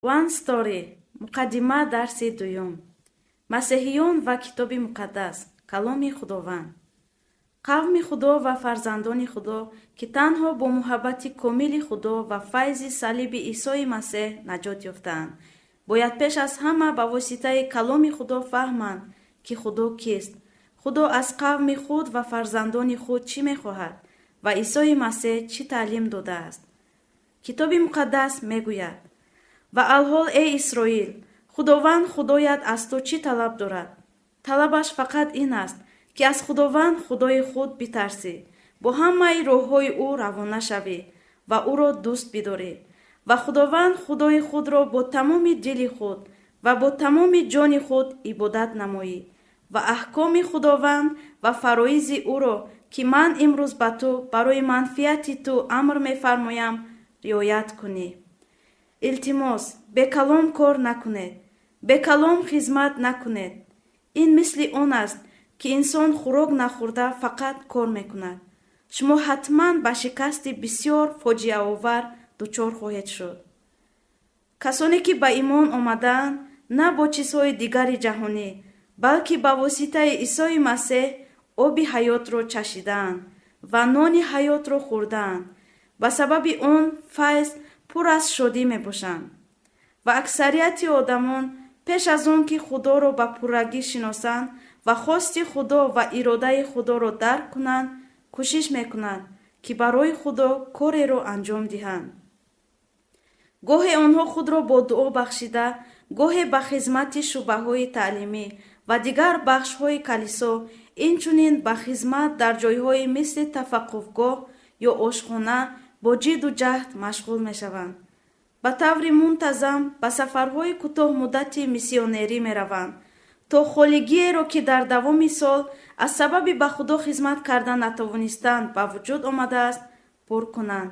One Story муқаддима дарси дуюм. Масеҳиён ва китоби муқаддас. Каломи Худованд. Қавми Худо ва фарзандони Худо ки танҳо бо муҳаббати комили Худо ва файзи салиби Исои Масеҳ наҷот ёфтаанд, бояд пеш аз ҳама ба воситаи каломи Худо фаҳманд ки Худо кист, Худо аз қавми худ ва фарзандони худ чӣ мехоҳад ва Исои Масеҳ чӣ таълим додааст. Китоби муқаддас мегӯяд: ва алҳол эй Исроил, Худованд Худоят аз ту чӣ талаб дорад? Талабаш фақат ин аст, ки аз Худованд Худои худ битарсӣ, бо ҳамаи роҳҳои ӯ равона шавӣ ва ӯро дӯст бидорӣ, ва Худованд Худои худро бо тамоми дили худ ва бо тамоми ҷони худ ибодат намоӣ ва аҳкоми Худованд ва фароизи ӯро, ки ман имрӯз ба ту барои манфиати ту амр мефармоям, риоят кунӣ. Илтимос, бекалом кор накунед, бекалом хизмат накунед. Ин мисли он аст, ки инсон хӯрок нахӯрда фақат кор мекунад. Шумо ҳатман ба шикасти бисёр фоҷиаовар дучор хоҳед шуд. Касоне ки ба имон омадаанд, на бо чизҳои дигари ҷаҳонӣ, балки ба воситаи Исои Масеҳ оби ҳаётро чашидаанд ва нони ҳаётро хӯрдаанд, ба сабаби он файз пур аз шодӣ мебошанд. Ва аксарияти одамон пеш аз он ки Худоро ба пуррагӣ шиносанд ва хости Худо ва иродаи Худоро дарк кунанд, кӯшиш мекунанд, ки барои Худо кореро анҷом диҳанд. гоҳе онҳо худро бо дуо бахшида, гоҳе ба хизмати шӯъбаҳои таълимӣ ва дигар бахшҳои калисо, инчунин ба хизмат дар ҷойҳои мисли тафаққуфгоҳ ё ошхона бо ҷидду ҷаҳд машғул мешаванд. ба таври мунтазам ба сафарҳои кӯтоҳмуддати миссионерӣ мераванд, то холигиеро, ки дар давоми сол аз сабаби ба Худо хизмат кардан натавонистанд ба вуҷуд омадааст, пур кунанд.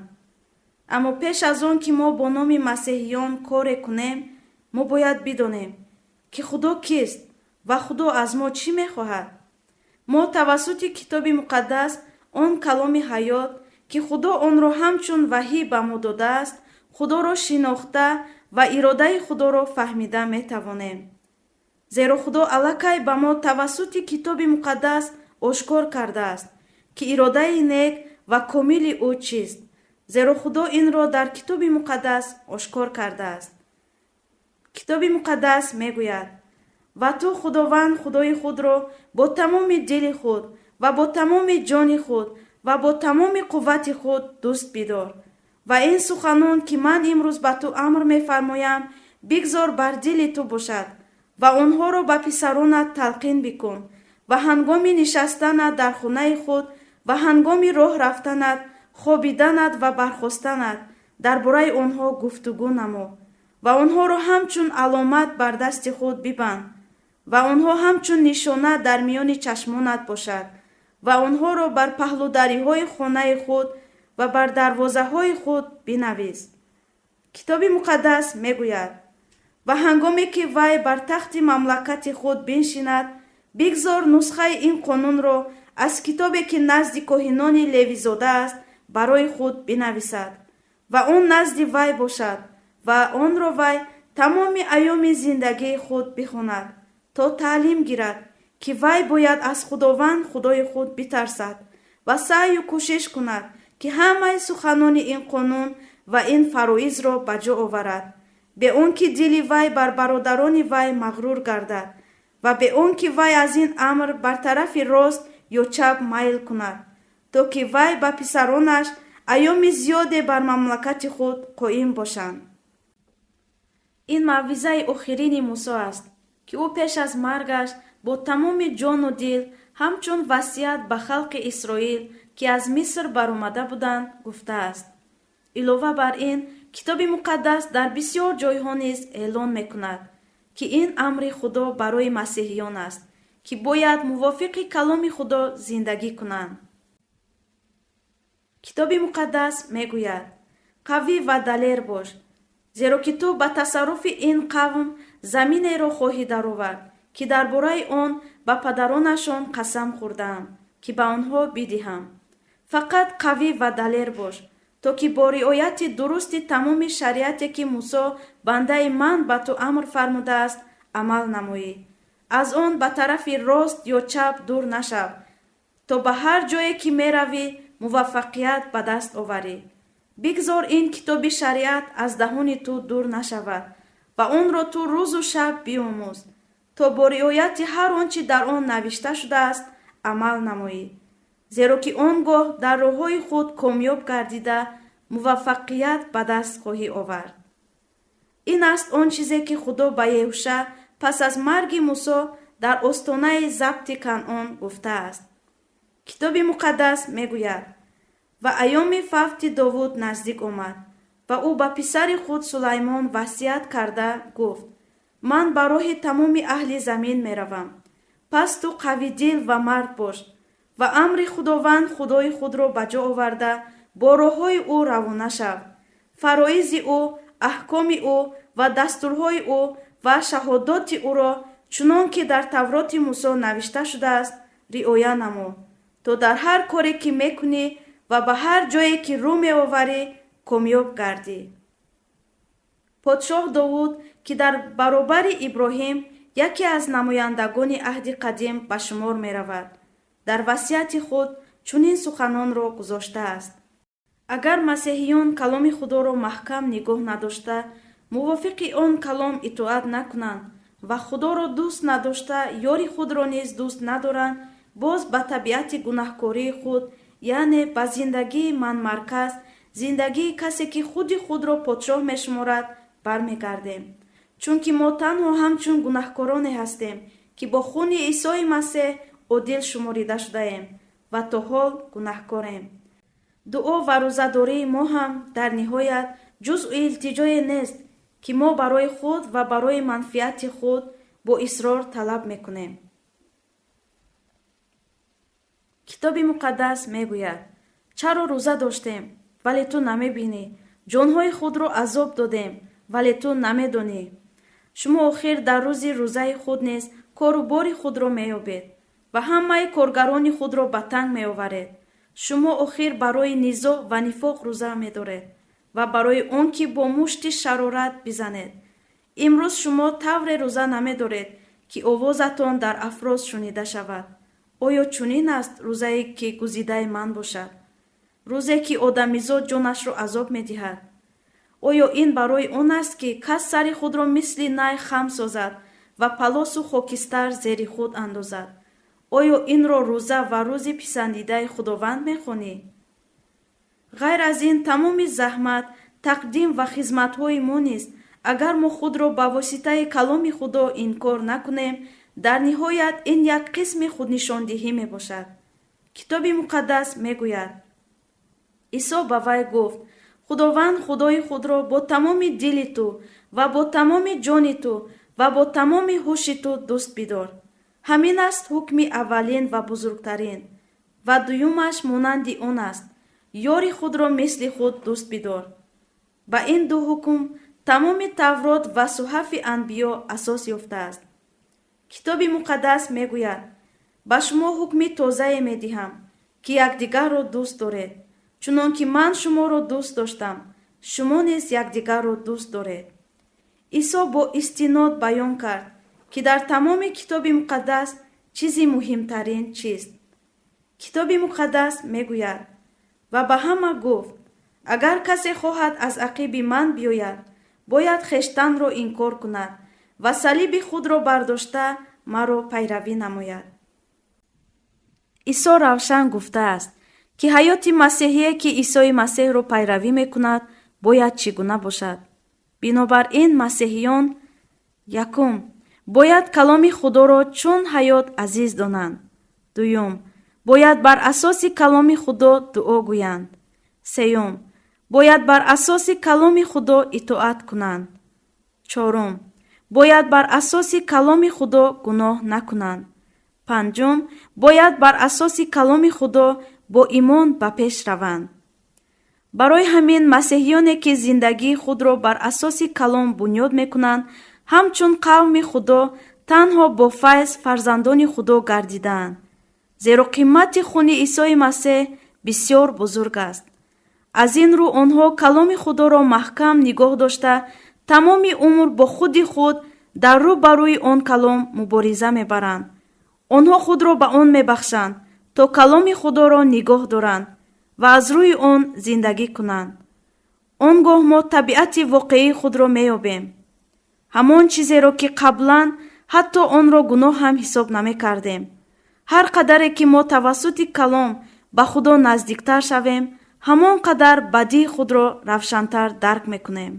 аммо пеш аз он ки мо бо номи масеҳиён коре кунем, мо бояд бидонем, ки Худо кист ва Худо аз мо чӣ мехоҳад. мо тавассути китоби муқаддас, он каломи ҳаёт, ки Худо онро ҳамчун ваҳӣ ба мо додааст, Худоро шинохта ва иродаи Худоро фаҳмида метавонем. зеро Худо аллакай ба мо тавассути китоби муқаддас ошкор кардааст, ки иродаи нек ва комили ӯ чист. зеро Худо инро дар китоби муқаддас ошкор кардааст. китоби муқаддас мегӯяд: ва ту Худованд Худои худро бо тамоми дили худ ва бо тамоми ҷони худ ва бо тамоми қуввати худ дӯст бидор. ва ин суханон, ки ман имрӯз ба ту амр мефармоям, бигзор бар дили ту бошад ва онҳоро ба писаронат талқин бикун ва ҳангоми нишастанат дар хонаи худ ва ҳангоми роҳ рафтанат, хобиданат ва бархостанат дар бораи онҳо гуфтугӯ намо ва онҳоро ҳамчун аломат бар дасти худ бибанд ва онҳо ҳамчун нишона дар миёни чашмонат бошад ва онҳоро бар паҳлудариҳои хонаи худ ва бар дарвозаҳои худ бинавис. китоби муқаддас мегӯяд: ва ҳангоме ки вай бар тахти мамлакати худ биншинад, бигзор нусхаи ин қонунро аз китобе ки назди коҳинони Левизода аст барои худ бинависад ва он назди вай бошад ва онро вай тамоми айёми зиндагии худ бихонад, то таълим гирад, ки вай бояд аз Худованд Худои худ битарсад ва саъю кӯшиш кунад, ки ҳамаи суханони ин қонун ва ин фароизро ба ҷо оварад, бе он ки дили вай бар бародарони вай мағрур гардад ва бе он ки вай аз ин амр бар тарафи рост ё чап майл кунад, то ки вай ба писаронаш айёми зиёде бар мамлакати худ қоим бошанд. ин мавъизаи охирини Мусо аст, ки ӯ пеш аз маргаш бо тамоми ҷону дил ҳамчун васият ба халқи Исроил, ки аз Миср баромада буданд, гуфтааст. илова бар ин, китоби муқаддас дар бисёр ҷойҳо низ эълон мекунад, ки ин амри Худо барои масеҳиён аст, ки бояд мувофиқи каломи Худо зиндагӣ кунанд. китоби муқаддас мегӯяд: қавӣ ва далер бош, зеро ки ту ба тасарруфи ин қавм заминеро хоҳӣ даровард, ки дар бораи он ба падаронашон қасам хӯрдаам, ки ба онҳо бидиҳам. фақат қавӣ ва далер бош то ки бо риояти дурусти тамоми шариате ки мусо бандаи ман ба ту амр фармудааст амал намоӣ. аз он ба тарафи рост ё чап дур нашав, то ба ҳар ҷое ки меравӣ муваффақият ба даст оварӣ. бигзор ин китоби шариат аз даҳони ту дур нашавад ва онро ту рӯзу шаб биомӯз, то бо риояти ҳар он чи дар он навишта шудааст амал намоӣ. зеро ки он гоҳ дар роҳҳои худ комёб гардида муваффақият ба даст хоҳӣ овард. ин аст он чизе ки худо ба Еҳуша пас аз марги Мусо дар остонаи забти Канъон гуфтааст. китоби муқаддас мегӯяд: ва айёми фавти Довуд наздик омад ва ӯ ба писари худ Сулаймон васият карда гуфт: ман ба роҳи тамоми аҳли замин меравам. пас ту қавидил ва мард бош ва амри Худованд Худои худро ба ҷо оварда бо роҳҳои ӯ равона шав. фароизи ӯ, аҳкоми ӯ ва дастурҳои ӯ ва шаҳодоти ӯро чунон ки дар Тавроти Мусо навишта шудааст риоя намо, то дар ҳар коре ки мекунӣ ва ба ҳар ҷое ки рӯ меоварӣ комёб гардӣ. подшоҳ Довуд ки дар баробари Иброҳим яке аз намояндагони аҳди қадим ба шумор меравад, дар васияти худ чунин суханонро гузоштааст: агар масеҳиён каломи Худоро маҳкам нигоҳ надошта, мувофиқи он калом итоат накунанд ва Худоро дӯст надошта ёри худро низ дӯст надоранд, боз ба табиати гунаҳкории худ, яъне ба зиндагии манмарказ, зиндагии касе ки худи худро подшоҳ мешуморад, бармегардем. чунки мо танҳо ҳамчун гунаҳкороне ҳастем, ки бо хуни Исои Масеҳ одил шуморида шудаем ва то ҳол гунаҳкорем. дуо ва рӯзадории мо ҳам дар ниҳоят ҷузъу илтиҷое нест, ки мо барои худ ва барои манфиати худ бо исрор талаб мекунем. китоби муқаддас мегӯяд: чаро рӯза доштем, вале ту намебинӣ, ҷонҳои худро азоб додем, вале ту намедонӣ. шумо охир дар рӯзи рӯзаи худ низ кору бори худро меёбед ва ҳамаи коргарони худро ба танг меоваред. шумо охир барои низоъ ва нифоқ рӯза медоред ва барои он ки бо мушти шарорат бизанед. имрӯз шумо тавре рӯза намедоред ки овозатон дар афроз шунида шавад. оё чунин аст рӯзае ки гузидаи ман бошад? рӯзе ки одамизод ҷонашро азоб медиҳад? оё ин барои он аст ки кас сари худро мисли най хам созад ва палосу хокистар зери худ андозад? оё инро рӯза ва рӯзи писандидаи Худованд мехонӣ? ғайр аз ин тамоми заҳмат, тақдим ва хизматҳои мо низ, агар мо худро ба воситаи каломи Худо инкор накунем, дар ниҳоят ин як қисми худнишондиҳӣ мебошад. китоби муқаддас мегӯяд: исо ба вай гуфт: худованд Худои худро бо тамоми дили ту ва бо тамоми ҷони ту ва бо тамоми ҳуши ту дӯст бидор. ҳамин аст ҳукми аввалин ва бузургтарин. ва дуюмаш монанди он аст: ёри худро мисли худ дӯст бидор. ба ин ду ҳукм тамоми Таврот ва суҳафи анбиё асос ёфтааст. китоби муқаддас мегӯяд: ба шумо ҳукми тозае медиҳам, ки якдигарро дӯст доред, чунон ки ман шуморо дӯст доштам, шумо низ якдигарро дӯст доред. исо бо истинод баён кард, ки дар тамоми китоби муқаддас чизи муҳимтарин чист. китоби муқаддас мегӯяд: ва ба ҳама гуфт: агар касе хоҳад аз ақиби ман биёяд, бояд хештанро инкор кунад ва салиби худро бардошта маро пайравӣ намояд. исо равшан гуфтааст, ки ҳаёти масеҳие ки Исои Масеҳро пайравӣ мекунад, бояд чӣ гуна бошад. бинобар ин масеҳиён: якум, бояд каломи Худоро чун ҳаёт азиз донанд. дуюм, бояд бар асоси каломи Худо дуо гӯянд. сеюм, бояд бар асоси каломи Худо итоат кунанд. чорум, бояд бар асоси каломи Худо гуноҳ накунанд. панҷум, бояд бар асоси каломи Худо бо имон ба пеш раванд. барои ҳамин масеҳиёне ки зиндагии худро бар асоси калом бунёд мекунанд, ҳамчун қавми Худо танҳо бо файз фарзандони Худо гардидаанд. зеро қимати хуни Исои Масеҳ бисёр бузург аст. аз ин рӯ онҳо каломи худоро маҳкам нигоҳ дошта, тамоми умр бо худи худ дар рӯ ба рӯи он калом мубориза мебаранд. онҳо худро ба он мебахшанд, то каломи худоро нигоҳ доранд ва аз рӯи он зиндагӣ кунанд. он гоҳ мо табиати воқеии худро меёбем. ҳамон чизеро ки қаблан ҳатто онро гуноҳ ҳам ҳисоб намекардем. ҳар қадаре ки мо тавассути калом ба худо наздиктар шавем, ҳамон қадар бадии худро равшантар дарк мекунем.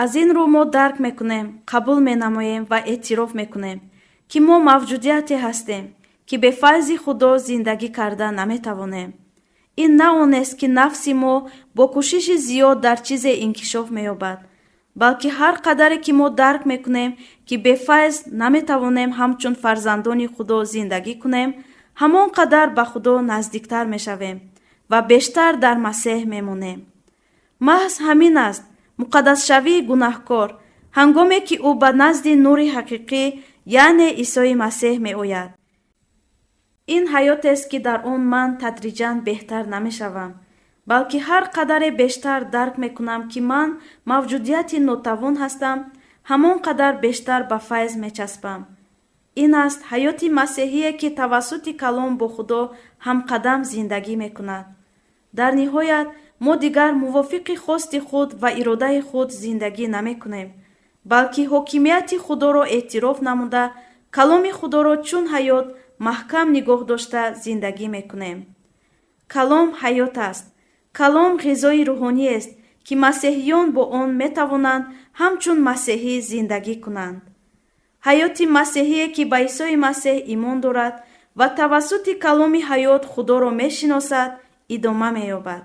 аз ин рӯ мо дарк мекунем, қабул менамоем ва эътироф мекунем, ки мо мавҷудияте ҳастем, ки бе файзи худо зиндагӣ карда наметавонем. ин на онест, ки нафси мо бо кӯшиши зиёд дар чизе инкишоф меёбад, балки ҳар қадаре ки мо дарк мекунем, ки бе файз наметавонем ҳамчун фарзандони худо зиндагӣ кунем, ҳамон қадар ба худо наздиктар мешавем ва бештар дар масеҳ мемонем. маҳз ҳамин аст муқаддасшавии гунаҳкор, ҳангоме ки ӯ ба назди нури ҳақиқӣ, яъне Исои Масеҳ меояд. ин ҳаётест, ки дар он ман тадриҷан беҳтар намешавам, балки ҳар қадаре бештар дарк мекунам, ки ман мавҷудияти нотавон ҳастам, ҳамон қадар бештар ба файз мечаспам. ин аст ҳаёти масеҳие, ки тавассути калом бо худо ҳамқадам зиндагӣ мекунад. дар ниҳоят мо дигар мувофиқи хости худ ва иродаи худ зиндагӣ намекунем, балки ҳокимияти худоро эътироф намуда, каломи худоро чун ҳаёт маҳкам нигоҳ дошта зиндагӣ мекунем. калом ҳаёт аст. калом ғизои рӯҳониест, ки масеҳиён бо он метавонанд ҳамчун масеҳӣ зиндагӣ кунанд. ҳаёти масеҳие, ки ба Исои Масеҳ имон дорад ва тавассути каломи ҳаёт худоро мешиносад, идома меёбад.